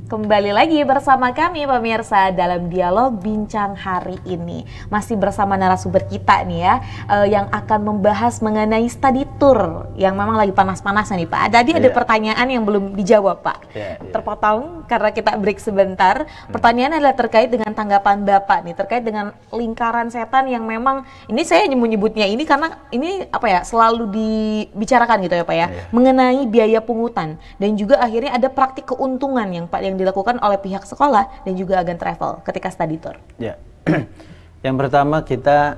Kembali lagi bersama kami pemirsa dalam dialog bincang hari ini. Masih bersama narasumber kita nih ya, yang akan membahas mengenai study tour yang memang lagi panas-panasnya nih Pak. Tadi ada pertanyaan yang belum dijawab Pak. Terpotong karena kita break sebentar. Pertanyaannya adalah terkait dengan tanggapan Bapak nih, terkait dengan lingkaran setan yang memang, ini saya menyebutnya ini karena ini apa ya, selalu dibicarakan gitu ya Pak ya, mengenai biaya pungutan dan juga akhirnya ada praktik keuntungan yang Pak yang dilakukan oleh pihak sekolah dan juga agen travel ketika study tour. Ya, yang pertama kita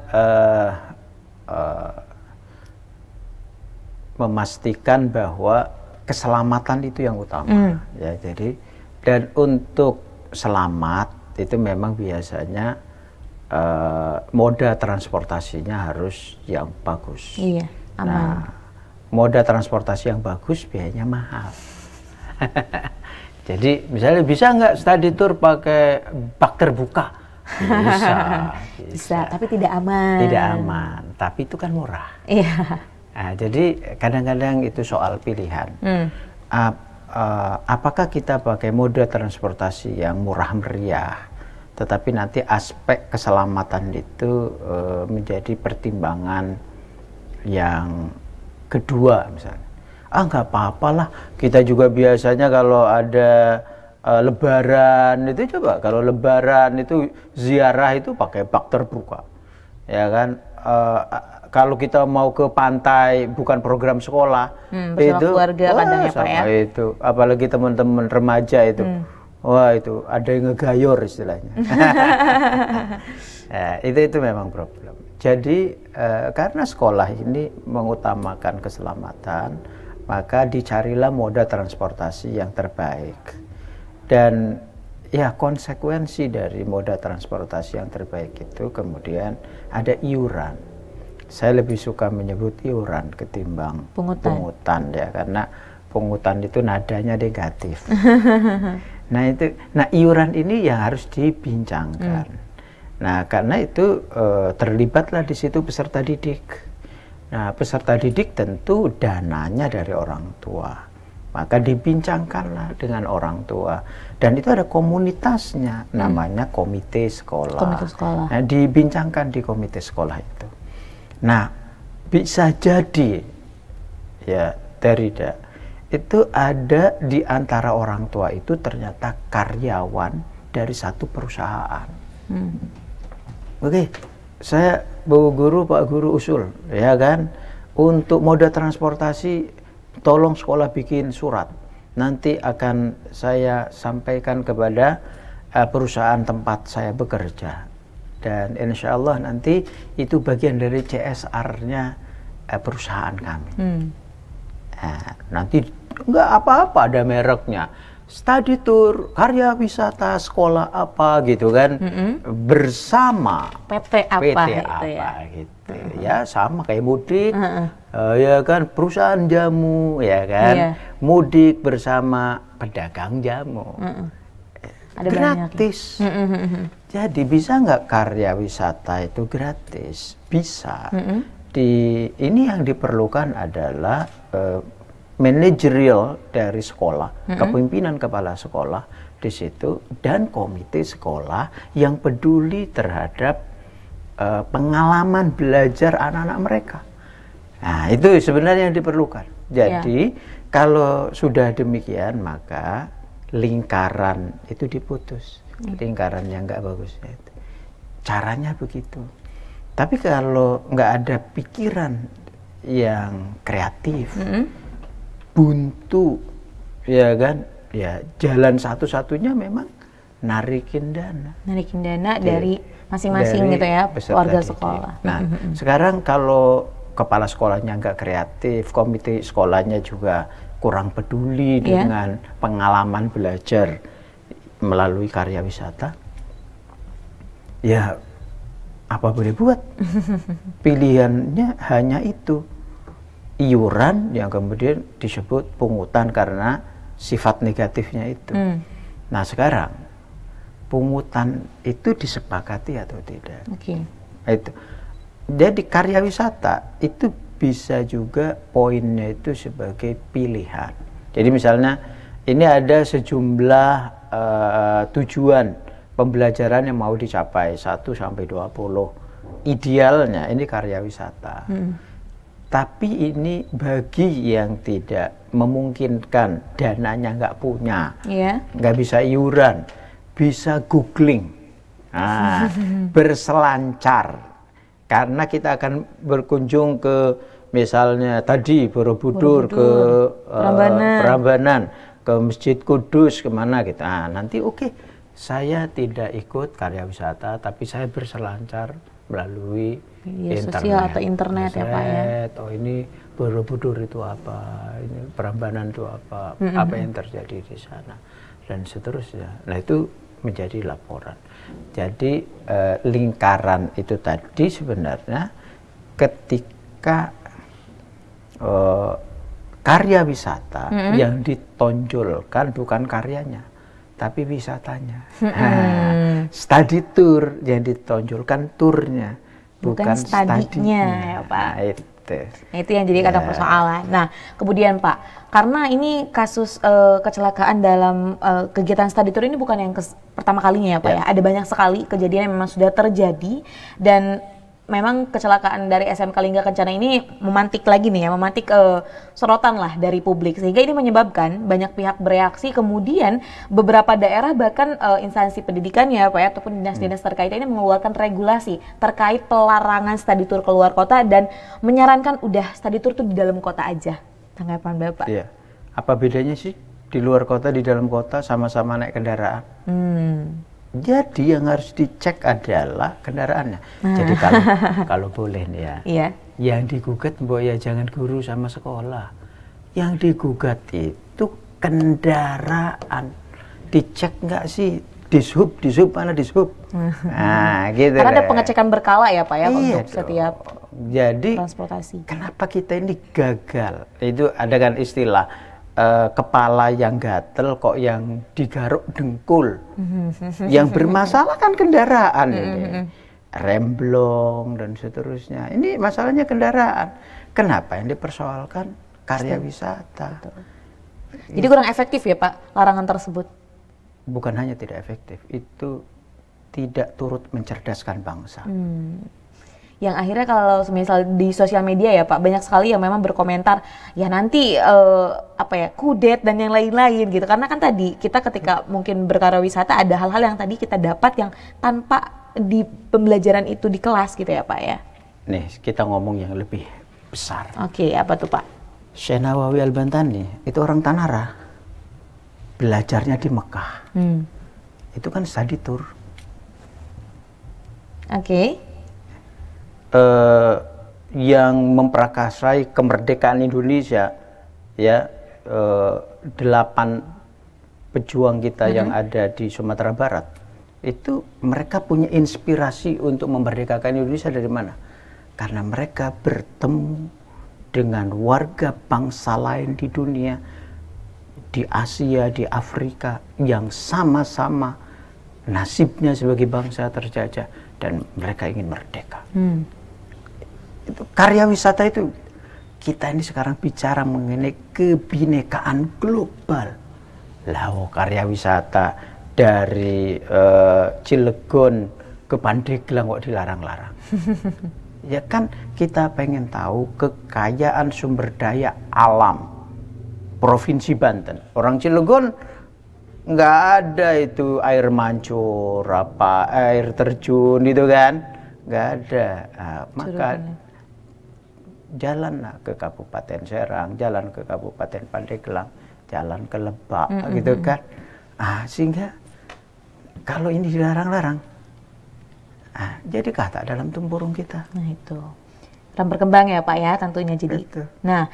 memastikan bahwa keselamatan itu yang utama. Ya, jadi dan untuk selamat itu memang biasanya moda transportasinya harus yang bagus. Iya, aman. Nah, moda transportasi yang bagus biayanya mahal. Jadi misalnya bisa nggak study tour pakai bak terbuka? Bisa, tapi tidak aman. Tidak aman, tapi itu kan murah. Iya. Nah, jadi kadang-kadang itu soal pilihan. Apakah kita pakai moda transportasi yang murah meriah, tetapi nanti aspek keselamatan itu menjadi pertimbangan yang kedua misalnya. Nggak apa-apalah, kita juga biasanya kalau ada lebaran itu, coba kalau lebaran itu ziarah itu pakai bak terbuka, ya kan. Kalau kita mau ke pantai bukan program sekolah, itu keluarga kadang ya Pak ya. Itu apalagi teman-teman remaja itu, wah itu ada yang ngegayor istilahnya. Nah, itu memang problem. Jadi karena sekolah ini mengutamakan keselamatan, maka dicarilah moda transportasi yang terbaik. Dan ya konsekuensi dari moda transportasi yang terbaik itu kemudian ada iuran. Saya lebih suka menyebut iuran ketimbang pungutan ya, karena pungutan itu nadanya negatif. Nah iuran ini yang harus dibincangkan. Nah karena itu terlibatlah di situ peserta didik. Nah, peserta didik tentu dananya dari orang tua, maka dibincangkanlah dengan orang tua, dan itu ada komunitasnya, namanya komite sekolah. Komite sekolah. Nah, dibincangkan di komite sekolah itu. Nah, bisa jadi ya Terida, itu ada di antara orang tua itu ternyata karyawan dari satu perusahaan. Oke. Saya Bu Guru, Pak Guru usul, ya kan, untuk moda transportasi tolong sekolah bikin surat. Nanti akan saya sampaikan kepada perusahaan tempat saya bekerja. Dan insya Allah nanti itu bagian dari CSR-nya perusahaan kami. Nah, nanti nggak apa-apa ada mereknya. Study tour, karya wisata, sekolah apa gitu kan, bersama PT apa gitu ya, sama kayak mudik, ya kan, perusahaan jamu ya kan, mudik bersama pedagang jamu, ada gratis. Jadi bisa nggak karya wisata itu gratis? Bisa. Ini yang diperlukan adalah manajerial dari sekolah, kepemimpinan kepala sekolah di situ, dan komite sekolah yang peduli terhadap pengalaman belajar anak-anak mereka. Nah, itu sebenarnya yang diperlukan. Jadi kalau sudah demikian, maka lingkaran itu diputus, lingkaran yang nggak bagus. Caranya begitu. Tapi kalau nggak ada pikiran yang kreatif, buntu, ya kan, ya jalan satu-satunya memang narikin dana dari masing-masing gitu ya, warga sekolah. Nah, sekarang kalau kepala sekolahnya nggak kreatif, komite sekolahnya juga kurang peduli dengan pengalaman belajar melalui karya wisata, ya apa boleh buat? Pilihannya hanya itu. Iuran yang kemudian disebut pungutan karena sifat negatifnya itu. Nah sekarang pungutan itu disepakati atau tidak? Itu. Jadi karya wisata itu bisa juga poinnya itu sebagai pilihan. Jadi misalnya ini ada sejumlah tujuan pembelajaran yang mau dicapai 1 sampai 20. Idealnya ini karya wisata. Tapi ini bagi yang tidak memungkinkan, dananya nggak punya, nggak bisa iuran, bisa googling, berselancar. Karena kita akan berkunjung ke misalnya tadi Borobudur, ke Prambanan, ke Masjid Kudus, kemana gitu. Nanti saya tidak ikut karya wisata, tapi saya berselancar melalui sosial atau internet ya Pak ya. Oh ini Borobudur itu apa, ini Prambanan itu apa, apa yang terjadi di sana dan seterusnya. Nah itu menjadi laporan. Jadi lingkaran itu tadi sebenarnya ketika karya wisata yang ditonjolkan bukan karyanya, tapi wisatanya. Study tour yang ditonjolkan turnya, bukan studinya ya Pak. Itu yang jadi kadang persoalan. Nah, kemudian Pak, karena ini kasus kecelakaan dalam kegiatan study tour ini bukan yang pertama kalinya ya Pak ya. Ada banyak sekali kejadian yang memang sudah terjadi dan memang kecelakaan dari SMK Lingga Kencana ini memantik lagi nih ya, memantik sorotan lah dari publik, sehingga ini menyebabkan banyak pihak bereaksi, kemudian beberapa daerah bahkan instansi pendidikan ya Pak ya, ataupun dinas-dinas terkait ini mengeluarkan regulasi terkait pelarangan study tour keluar kota dan menyarankan udah study tour tuh di dalam kota aja. Tanggapan Bapak? Iya. Apa bedanya sih di luar kota, di dalam kota, sama-sama naik kendaraan? Jadi yang harus dicek adalah kendaraannya. Jadi kalau boleh nih ya, yang digugat mbok ya jangan guru sama sekolah. Yang digugat itu kendaraan. Dicek nggak sih dishub mana dishub? Nah, gitu. Karena ada pengecekan berkala ya Pak ya untuk setiap jadi transportasi. Kenapa kita ini gagal? Itu ada kan istilah kepala yang gatel kok yang digaruk dengkul. Yang bermasalah kan kendaraan ini. Remblong dan seterusnya. Ini masalahnya kendaraan. Kenapa yang dipersoalkan karya wisata? Jadi kurang efektif ya Pak larangan tersebut? Bukan hanya tidak efektif, itu tidak turut mencerdaskan bangsa. Yang akhirnya kalau misal di sosial media ya Pak, banyak sekali yang memang berkomentar ya nanti kudet dan yang lain-lain gitu, karena kan tadi kita ketika mungkin berkarya wisata ada hal-hal yang tadi kita dapat yang tanpa di pembelajaran itu di kelas gitu ya Pak ya. Nih kita ngomong yang lebih besar. Oke, apa tuh Pak? Syekh Nawawi Al-Bantani itu orang Tanara, belajarnya di Mekah. Itu kan study tour. Yang memprakarsai kemerdekaan Indonesia ya, 8 pejuang kita yang ada di Sumatera Barat itu mereka punya inspirasi untuk memerdekakan Indonesia dari mana? Karena mereka bertemu dengan warga bangsa lain di dunia, di Asia, di Afrika yang sama-sama nasibnya sebagai bangsa terjajah dan mereka ingin merdeka. Itu karya wisata itu. Kita ini sekarang bicara mengenai kebinekaan global. Karya wisata dari Cilegon ke Pandeglang kok dilarang-larang. Ya kan kita pengen tahu kekayaan sumber daya alam Provinsi Banten. Orang Cilegon nggak ada itu air mancur, air terjun itu kan, nggak ada. Maka jalanlah ke Kabupaten Serang, jalan ke Kabupaten Pandeglang, jalan ke Lebak, gitu kan. Sehingga kalau ini dilarang-larang, jadi kata dalam tempurung kita. Nah itu, berkembang ya Pak ya tentunya jadi. Betul. Nah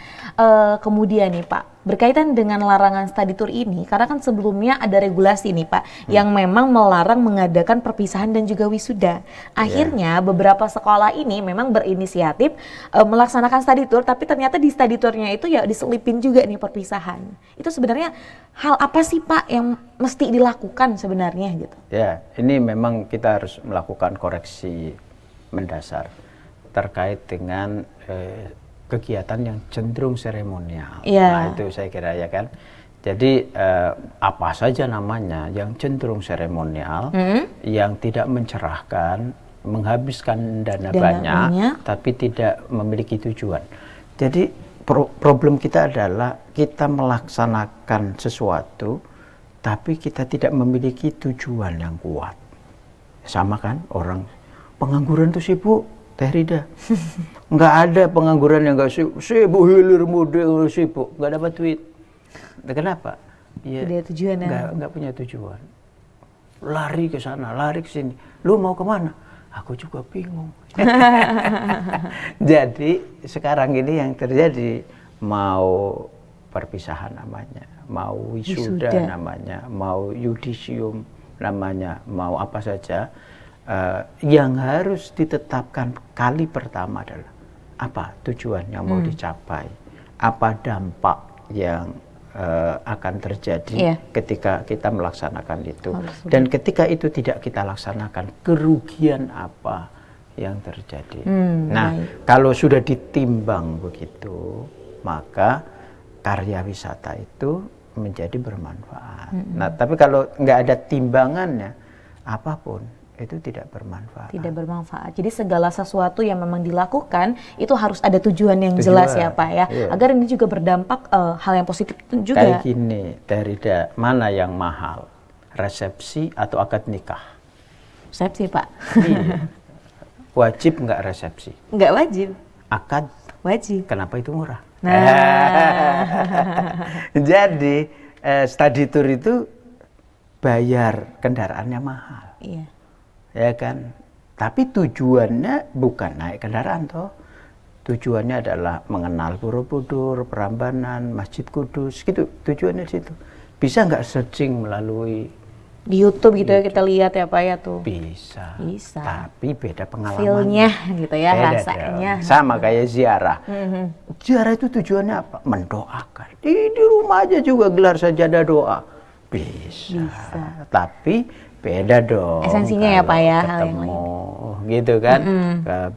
kemudian nih Pak, berkaitan dengan larangan study tour ini, karena kan sebelumnya ada regulasi nih Pak, yang memang melarang mengadakan perpisahan dan juga wisuda. Akhirnya beberapa sekolah ini memang berinisiatif melaksanakan study tour, tapi ternyata di study tournya itu ya diselipin juga nih perpisahan. Itu sebenarnya hal apa sih Pak yang mesti dilakukan sebenarnya gitu? Ya, ini memang kita harus melakukan koreksi mendasar terkait dengan kegiatan yang cenderung seremonial. Nah itu saya kira ya kan. Jadi apa saja namanya yang cenderung seremonial, yang tidak mencerahkan, menghabiskan dana banyak, tapi tidak memiliki tujuan. Jadi problem kita adalah kita melaksanakan sesuatu, tapi kita tidak memiliki tujuan yang kuat. Sama kan orang pengangguran itu sibuk, Teh Rida. Nggak ada pengangguran yang nggak sibuk, hilir muda sibuk, nggak dapat duit. Kenapa? Ya, tidak tujuan. Nggak punya tujuan. Lari ke sana, lari ke sini. Lu mau kemana? Aku juga bingung. Jadi sekarang ini yang terjadi, mau perpisahan namanya, mau wisuda namanya, mau yudisium namanya, mau apa saja, yang harus ditetapkan kali pertama adalah apa tujuan yang mau dicapai, apa dampak yang akan terjadi ketika kita melaksanakan itu. Dan ketika itu tidak kita laksanakan, kerugian apa yang terjadi. Nah, kalau sudah ditimbang begitu, maka karya wisata itu menjadi bermanfaat. Nah, tapi kalau nggak ada timbangannya, apapun itu tidak bermanfaat. Tidak bermanfaat. Jadi segala sesuatu yang memang dilakukan itu harus ada tujuan yang jelas ya Pak ya. Agar ini juga berdampak hal yang positif juga. Kayak gini, Teh Rida, mana yang mahal? Resepsi atau akad nikah? Resepsi Pak. Iya. Wajib nggak resepsi? Nggak wajib. Akad? Wajib. Kenapa itu murah? Nah. Jadi study tour itu bayar kendaraannya mahal. Iya. Ya kan, tapi tujuannya bukan naik kendaraan toh, tujuannya adalah mengenal Borobudur, Prambanan, Masjid Kudus, gitu tujuannya situ. Bisa nggak searching melalui di YouTube gitu ya kita lihat ya Pak ya tuh? Bisa. Bisa. Tapi beda pengalaman. Feelnya gitu ya, beda rasanya. Dong. Sama kayak ziarah. Ziarah itu tujuannya apa? Mendoakan. Di rumah aja juga gelar sajadah doa. Bisa. Tapi beda dong. Esensinya ya Pak ya, ketemu, hal yang lain. Gitu kan,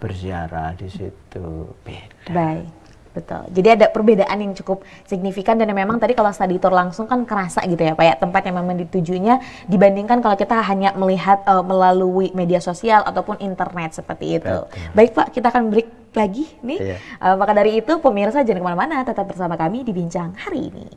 berziarah di situ beda. Baik, betul. Jadi ada perbedaan yang cukup signifikan dan memang tadi kalau study tour langsung kan kerasa gitu ya Pak ya, tempat yang memang ditujunya dibandingkan kalau kita hanya melihat melalui media sosial ataupun internet seperti itu. Betul. Baik Pak, kita akan break lagi nih. Maka dari itu pemirsa jangan kemana-mana, tetap bersama kami di Bincang Hari Ini.